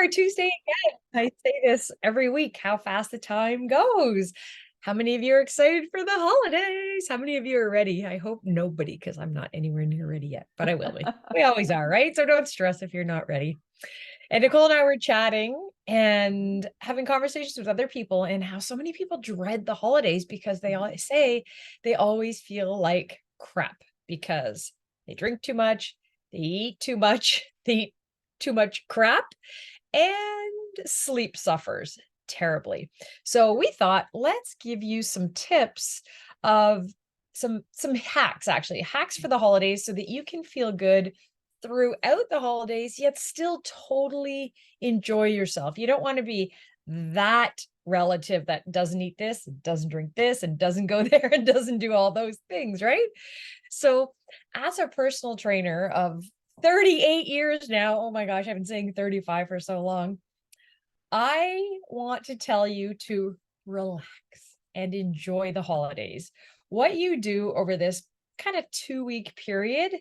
we're Tuesday again. I say this every week, how fast the time goes. How many of you are excited for the holidays? How many of you are ready? I hope nobody, because I'm not anywhere near ready yet, but I will be. We always are, right? So don't stress if you're not ready. And Nicole and I were chatting and having conversations with other people and how so many people dread the holidays because they always say they always feel like crap because they drink too much, they eat too much, they eat too much crap, and sleep suffers terribly. So we thought, let's give you some tips of some hacks, actually, hacks for the holidays so that you can feel good throughout the holidays, yet still totally enjoy yourself. You don't want to be that relative that doesn't eat this, doesn't drink this, and doesn't go there and doesn't do all those things, right? So, as a personal trainer of 38 years now, oh my gosh, I've been saying 35 for so long. I want to tell you to relax and enjoy the holidays. What you do over this kind of 2 week period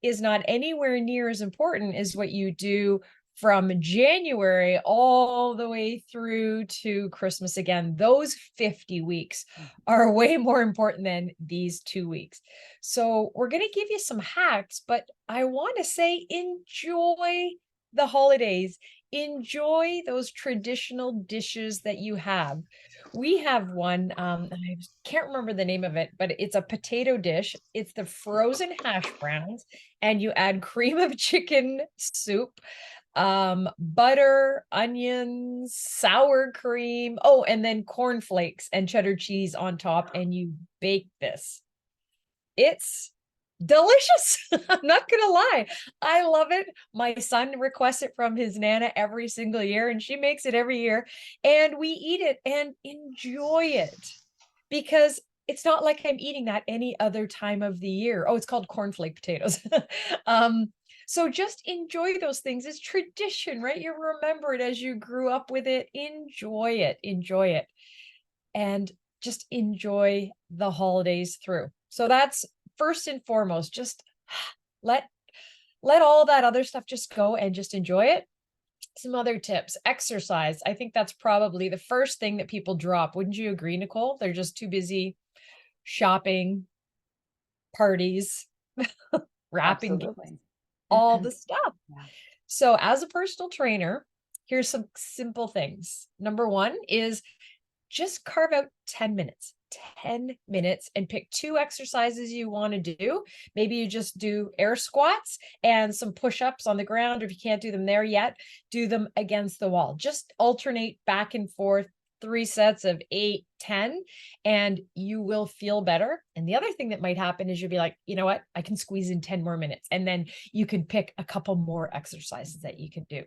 is not anywhere near as important as what you do from January all the way through to Christmas again. Those 50 weeks are way more important than these 2 weeks. So, we're going to give you some hacks, but I want to say enjoy the holidays. Enjoy those traditional dishes that you have. We have one, I can't remember the name of it, but it's a potato dish. It's the frozen hash browns, and you add cream of chicken soup, butter, onions, sour cream. Oh, and then cornflakes and cheddar cheese on top, and you bake this. It's delicious. I'm not gonna lie. I love it. My son requests it from his nana every single year, and she makes it every year, and we eat it and enjoy it because it's not like I'm eating that any other time of the year. Oh, it's called cornflake potatoes. So just enjoy those things. It's tradition, right? You remember it as you grew up with it. Enjoy it, and just enjoy the holidays through. So that's first and foremost, just let let all that other stuff just go and just enjoy it. Some other tips, exercise. I think that's probably the first thing that people drop. Wouldn't you agree, Nicole? They're just too busy shopping, parties, wrapping gifts, Absolutely. all the stuff. Yeah. So as a personal trainer, here's some simple things. Number one is just carve out 10 minutes. 10 minutes and pick two exercises you want to do. Maybe you just do air squats and some push-ups on the ground. If you can't do them there yet, do them against the wall. Just alternate back and forth, 3 sets of 8, 10, and you will feel better. And the other thing that might happen is you'll be like, you know what? I can squeeze in 10 more minutes. And then you can pick a couple more exercises that you can do.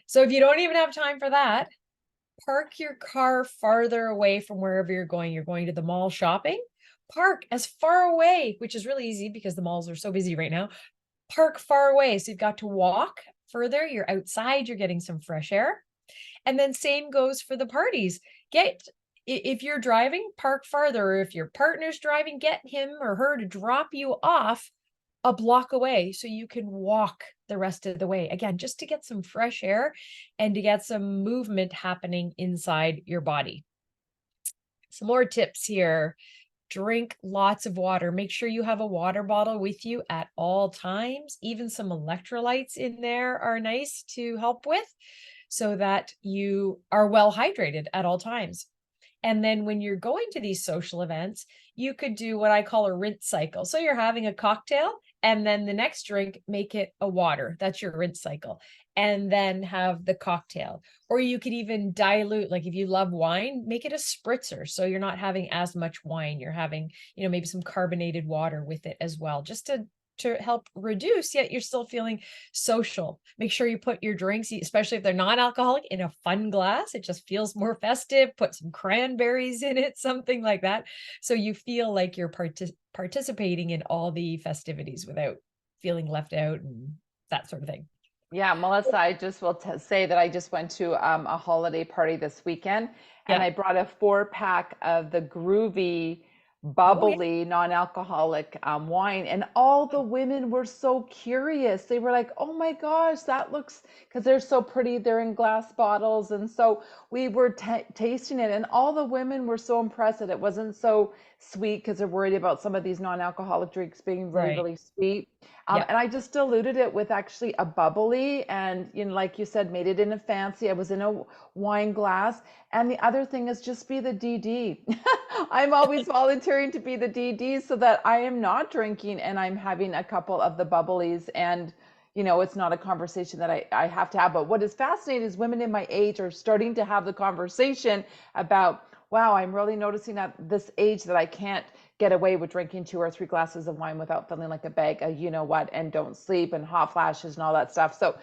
So if you don't even have time for that, park your car farther away from wherever you're going to the mall shopping. Park as far away, which is really easy because the malls are so busy right now. Park far away. So you've got to walk further. You're outside, you're getting some fresh air. And then same goes for the parties. If you're driving, park farther. Or if your partner's driving, get him or her to drop you off a block away so you can walk the rest of the way. Again, just to get some fresh air and to get some movement happening inside your body. Some more tips here. Drink lots of water. Make sure you have a water bottle with you at all times. Even some electrolytes in there are nice to help with so that you are well hydrated at all times. And then when you're going to these social events, you could do what I call a rinse cycle. So you're having a cocktail, and then the next drink, make it a water. That's your rinse cycle. And then have the cocktail. Or you could even dilute, like if you love wine, make it a spritzer. So you're not having as much wine. You're having, maybe some carbonated water with it as well, just to help reduce, yet you're still feeling social. Make sure you put your drinks, especially if they're non-alcoholic, in a fun glass. It just feels more festive. Put some cranberries in it, something like that. So you feel like you're participating in all the festivities without feeling left out and that sort of thing. Yeah, Melissa, I just will say that I just went to a holiday party this weekend and Yeah. I brought a 4-pack of the Groovy Oh yeah. bubbly, non-alcoholic wine. And all the women were so curious. They were like, oh my gosh, that looks, because they're so pretty, they're in glass bottles. And so we were tasting it, and all the women were so impressed that it wasn't so sweet, because they're worried about some of these non-alcoholic drinks being really, Right. really sweet. Yeah. And I just diluted it with actually a bubbly, and like you said, made it in a fancy. I was in a wine glass. And the other thing is just be the DD. I'm always volunteering to be the DD so that I am not drinking and I'm having a couple of the bubblies, and it's not a conversation that I have to have. But what is fascinating is women in my age are starting to have the conversation about, wow, I'm really noticing at this age that I can't get away with drinking 2 or 3 glasses of wine without feeling like a bag of what, and don't sleep and hot flashes and all that stuff. So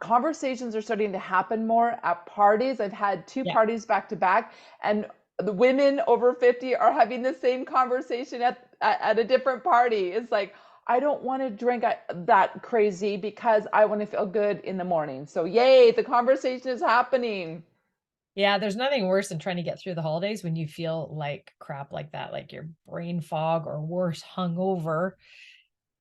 conversations are starting to happen more at parties. I've had 2 Yeah. parties back to back, and the women over 50 are having the same conversation at a different party. It's like, I don't want to drink that crazy because I want to feel good in the morning. So yay, the conversation is happening. Yeah, there's nothing worse than trying to get through the holidays when you feel like crap like that, like your brain fog or worse, hungover.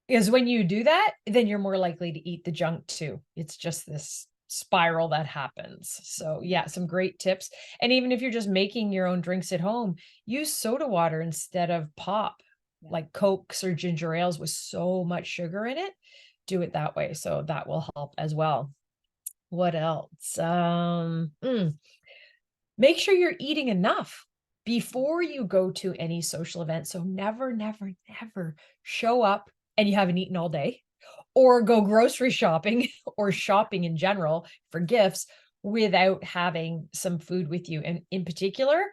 Because when you do that, then you're more likely to eat the junk too. It's just this spiral that happens. So, yeah, some great tips. And even if you're just making your own drinks at home, use soda water instead of pop, Yeah. like Cokes or ginger ales with so much sugar in it. Do it that way. So that will help as well. What else? Make sure you're eating enough before you go to any social event. So never, never, never show up and you haven't eaten all day, or go grocery shopping or shopping in general for gifts without having some food with you. And in particular,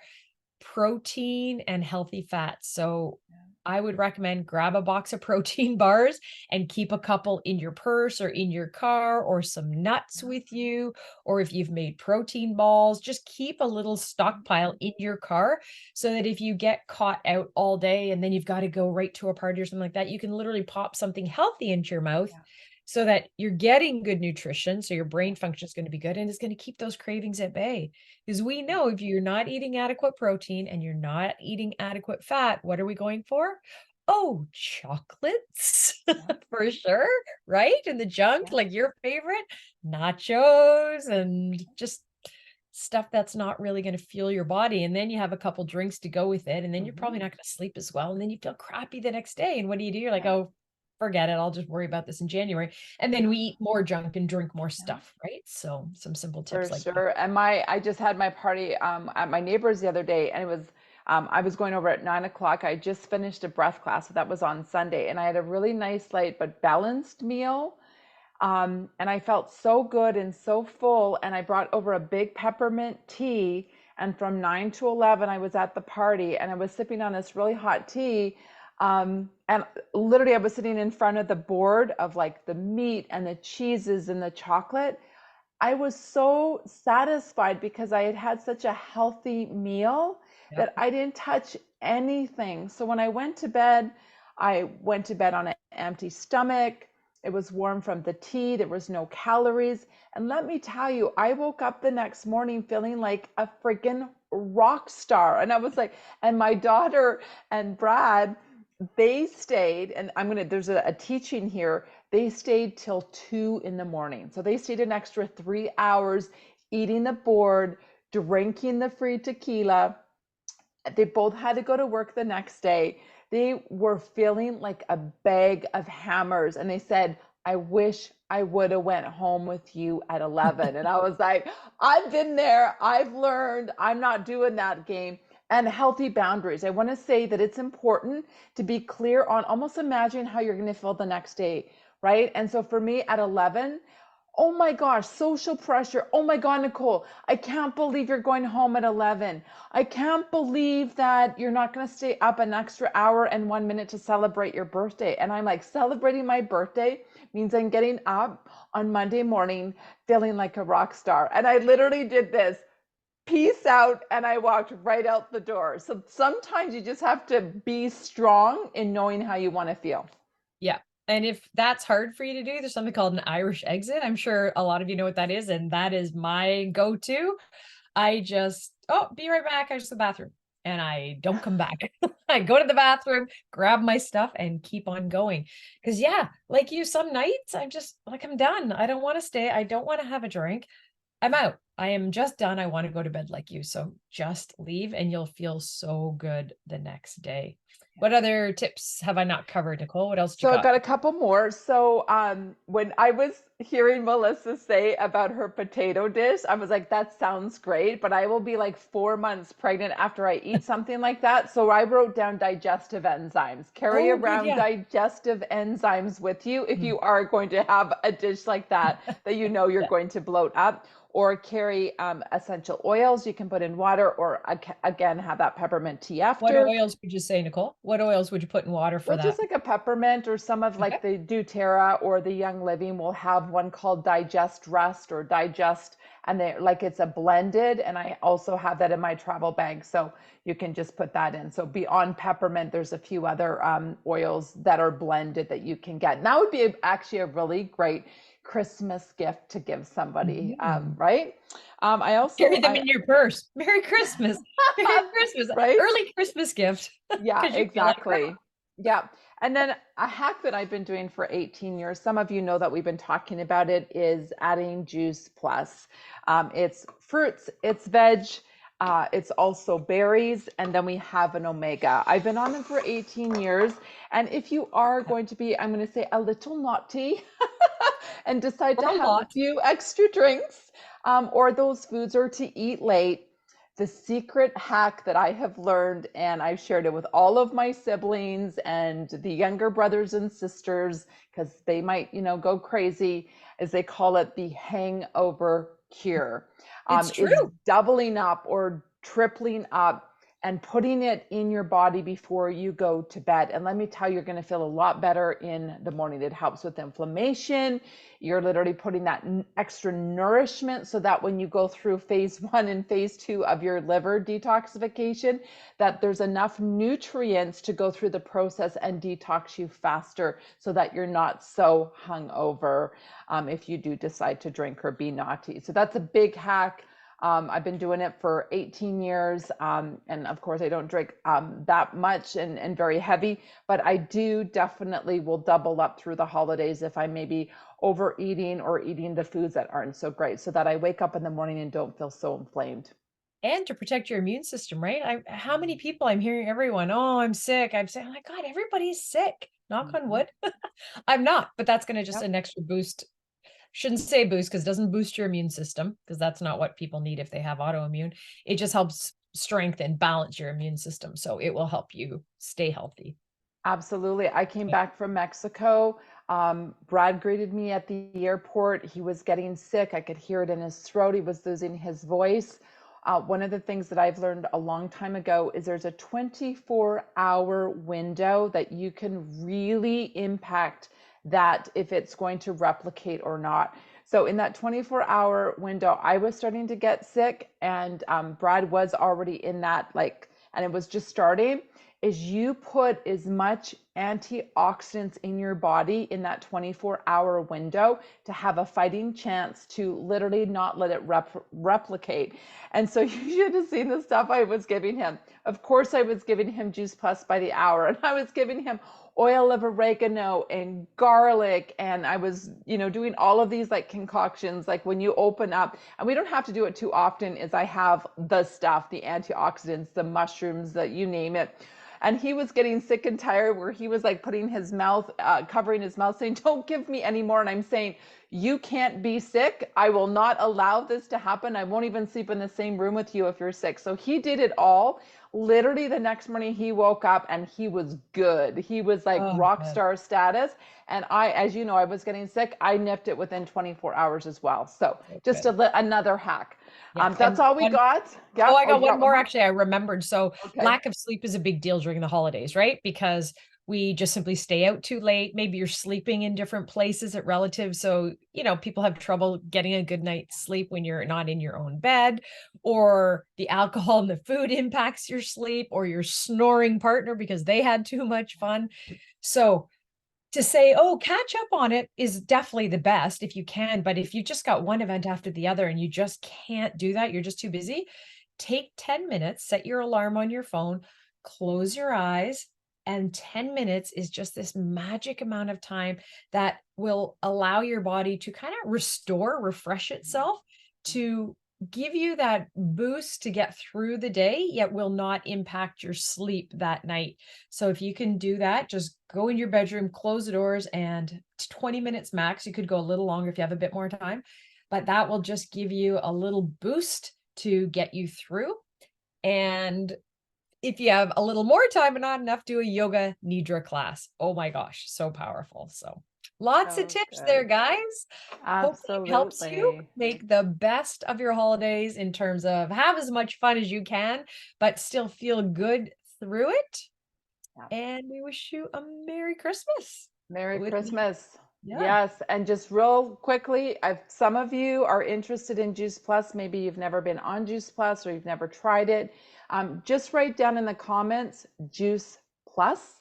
protein and healthy fats. So I would recommend grab a box of protein bars and keep a couple in your purse or in your car, or some nuts with you. Or if you've made protein balls, just keep a little stockpile in your car so that if you get caught out all day and then you've got to go right to a party or something like that, you can literally pop something healthy into your mouth Yeah. so that you're getting good nutrition. So your brain function is going to be good and it's going to keep those cravings at bay. Because we know if you're not eating adequate protein and you're not eating adequate fat, what are we going for? Oh, chocolates Yeah. for sure, right? And the junk, Yeah. like your favorite, nachos and just stuff that's not really going to fuel your body. And then you have a couple drinks to go with it. And then you're probably Mhm. not going to sleep as well. And then you feel crappy the next day. And what do? You're like, Yeah. oh, forget it. I'll just worry about this in January. And then we eat more junk and drink more Yeah. stuff, right? So some simple For tips like that. sure. And I just had my party at my neighbor's the other day, and it was I was going over at 9 o'clock. I just finished a breath class, so that was on Sunday, and I had a really nice, light but balanced meal. And I felt so good and so full. And I brought over a big peppermint tea. And from 9 to 11, I was at the party and I was sipping on this really hot tea. And literally, I was sitting in front of the board of like the meat and the cheeses and the chocolate. I was so satisfied because I had had such a healthy meal Yep. that I didn't touch anything. So when I went to bed on an empty stomach. It was warm from the tea. There was no calories. And let me tell you, I woke up the next morning feeling like a freaking rock star. And I was like, and my daughter and Brad, they stayed, and there's a teaching here. They stayed till 2 in the morning. So they stayed an extra 3 hours eating the board, drinking the free tequila. They both had to go to work the next day. They were feeling like a bag of hammers. And they said, I wish I would have went home with you at 11. And I was like, I've been there. I've learned. I'm not doing that game. And healthy boundaries. I want to say that it's important to be clear on, almost imagine how you're going to feel the next day, right? And so for me at 11, oh my gosh, social pressure. Oh my God, Nicole, I can't believe you're going home at 11. I can't believe that you're not going to stay up an extra hour and 1 minute to celebrate your birthday. And I'm like, celebrating my birthday means I'm getting up on Monday morning feeling like a rock star. And I literally did this. Peace out. And I walked right out the door. So sometimes you just have to be strong in knowing how you want to feel. Yeah. And if that's hard for you to do, there's something called an Irish exit. I'm sure a lot of you know what that is. And that is my go to. I just, oh, be right back. I just the bathroom. and I don't come back. I go to the bathroom, grab my stuff, and keep on going. Because, yeah, like you, some nights I'm just like, I'm done. I don't want to stay. I don't want to have a drink. I'm out. I am just done. I want to go to bed like you. So just leave and you'll feel so good the next day. What other tips have I not covered, Nicole? What else do you So I got? got a couple more. So when I was hearing Melissa say about her potato dish, I was like, that sounds great, but I will be like 4 months pregnant after I eat something like that. So I wrote down digestive enzymes. Carry Oh, good. around Yeah. digestive enzymes with you if Mm. you are going to have a dish like that that you know you're Yeah. going to bloat up. Or carry essential oils you can put in water, or again, have that peppermint tea What after. oils would you say, Nicole? What oils would you put in water for Well, just that? like a peppermint, or some of Okay. like the doTERRA or the Young Living will have one called Digest Rest or Digest, and they like it's a blended. And I also have that in my travel bag, so you can just put that in. So beyond peppermint, there's a few other oils that are blended that you can get. And that would be actually a really great Christmas gift to give somebody, Mhm. right? I Carry also, them in your purse. Merry Christmas. Merry Christmas. right? Early Christmas gift. Yeah, Because you feel like crap. exactly. Yeah. And then a hack that I've been doing for 18 years, some of you know that we've been talking about it, is adding Juice Plus. It's fruits, it's veg, it's also berries, and then we have an omega. I've been on them for 18 years. And if you are going to be, I'm going to say, a little naughty and decide Or to a have a lot. few extra drinks, or those foods, or to eat late, the secret hack that I have learned, and I've shared it with all of my siblings and the younger brothers and sisters, because they might, go crazy, is they call it the hangover cure, It's true. is doubling up or tripling up and putting it in your body before you go to bed. And let me tell you, you're going to feel a lot better in the morning. It helps with inflammation. You're literally putting that extra nourishment so that when you go through phase 1 and phase 2 of your liver detoxification, that there's enough nutrients to go through the process and detox you faster, so that you're not so hungover if you do decide to drink or be naughty. So that's a big hack. I've been doing it for 18 years. And of course, I don't drink that much and very heavy, but I do definitely will double up through the holidays if I'm maybe overeating or eating the foods that aren't so great, so that I wake up in the morning and don't feel so inflamed. And to protect your immune system, right? How many people I'm hearing everyone, oh, I'm sick. I'm saying, oh my God, everybody's sick. Knock on Mhm. wood. I'm not, but that's going to just Yep. an extra boost. Shouldn't say boost because it doesn't boost your immune system because that's not what people need if they have autoimmune. It just helps strengthen, balance your immune system. So it will help you stay healthy. Absolutely. I came Yeah. back from Mexico. Brad greeted me at the airport. He was getting sick. I could hear it in his throat. He was losing his voice. One of the things that I've learned a long time ago is there's a 24-hour window that you can really impact that, if it's going to replicate or not. So in that 24-hour window, I was starting to get sick, and Brad was already in that, like, and it was just starting. Is you put as much antioxidants in your body in that 24-hour window to have a fighting chance to literally not let it replicate. And so you should have seen the stuff I was giving him. Of course, I was giving him Juice Plus by the hour, and I was giving him oil of oregano and garlic, and I was, doing all of these like concoctions, like when you open up, and we don't have to do it too often, is I have the stuff, the antioxidants, the mushrooms, that you name it. And he was getting sick and tired, where he was like putting his mouth, covering his mouth, saying, don't give me any more. And I'm saying, you can't be sick. I will not allow this to happen. I won't even sleep in the same room with you if you're sick. So he did it all. Literally the next morning he woke up and he was good. He was like Oh, rock good. star status. And I, as you know, I was getting sick. I nipped it within 24 hours as well. So So just good. another hack. Yeah. That's And all we one, got. oh, Yep. I Oh, got you one got one more more? actually. I remembered. So Okay. lack of sleep is a big deal during the holidays, right? Because we just simply stay out too late. Maybe you're sleeping in different places at relatives. So, people have trouble getting a good night's sleep when you're not in your own bed, or the alcohol and the food impacts your sleep, or your snoring partner because they had too much fun. So to say, oh, catch up on it is definitely the best if you can. But if you just got one event after the other and you just can't do that, you're just too busy, take 10 minutes, set your alarm on your phone, close your eyes, and 10 minutes is just this magic amount of time that will allow your body to kind of restore, refresh itself to give you that boost to get through the day, yet will not impact your sleep that night. So if you can do that, just go in your bedroom, close the doors, and 20 minutes max. You could go a little longer if you have a bit more time, but that will just give you a little boost to get you through. And if you have a little more time and not enough, do a yoga nidra class. Oh my gosh, so powerful. So lots of So tips there, good. guys. Hopefully it helps you Absolutely. make the best of your holidays in terms of have as much fun as you can, but still feel good through it. Yeah. And we wish you a Merry Christmas Merry with me. Christmas. Yeah. Yes, and just real quickly, some of you are interested in Juice Plus. Maybe you've never been on Juice Plus or you've never tried it. Just write down in the comments Juice Plus,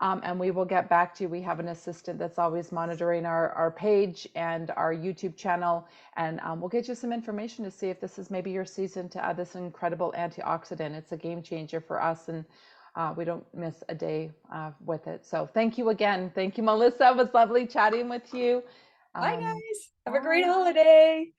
and we will get back to you. We have an assistant that's always monitoring our page and our YouTube channel, and we'll get you some information to see if this is maybe your season to add this incredible antioxidant. It's a game changer for us, and we don't miss a day with it. So thank you again. Thank you, Melissa. It was lovely chatting with you. Bye, Um, guys. Have a great bye. holiday.